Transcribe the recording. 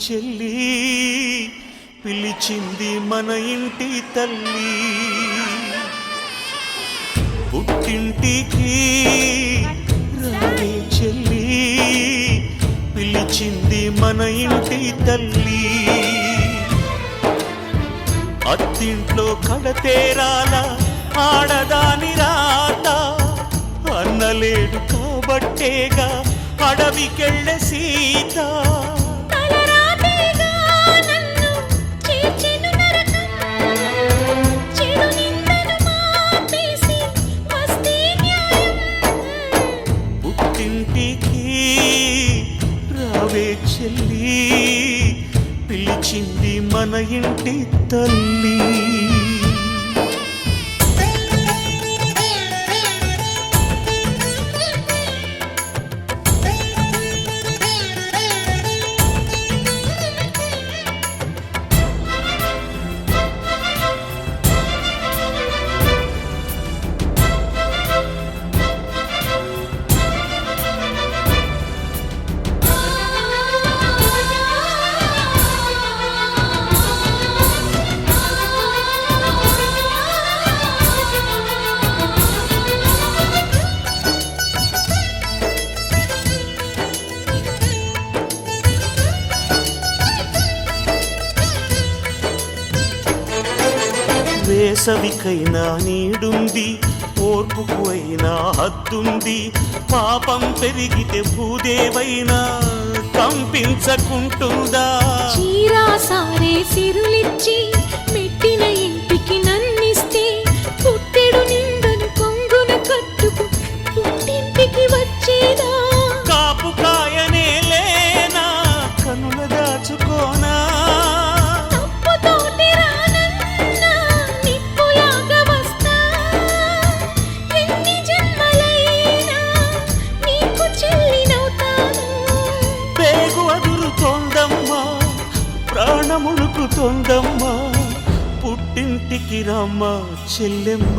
చెల్లి పిలిచింది మన ఇంటి తల్లి పుట్టింటికి రావే చెల్లి పిలిచింది మన ఇంటి తల్లి అత్తింట్లో కడతేరాల ఆడదాని రాత అన్నలేడు కాబట్టేగా అడవికెళ్ళే సీత పుట్టింటికి రావే చెల్లి పిలిచింది మన ఇంటి తల్లి వేసవికైనా నీడుంది ఓర్పుకు అయినా హద్దుంది పాపం పెరిగితే భూదేవైనా కంపించకుంటుందా చీరా సారే సిరులిచ్చి మెట్టిన ఇంటికి నన్నిస్తే పుట్టెడు నిందను కొంగున కట్టుకు పుట్టింటికి వచ్చేదా కాపు కాయనే లేనా కనుల దాచుకోనా ప్రాణముడుకుతోందమ్మా పుట్టింటికి రమ్మ చెల్లెమ్మ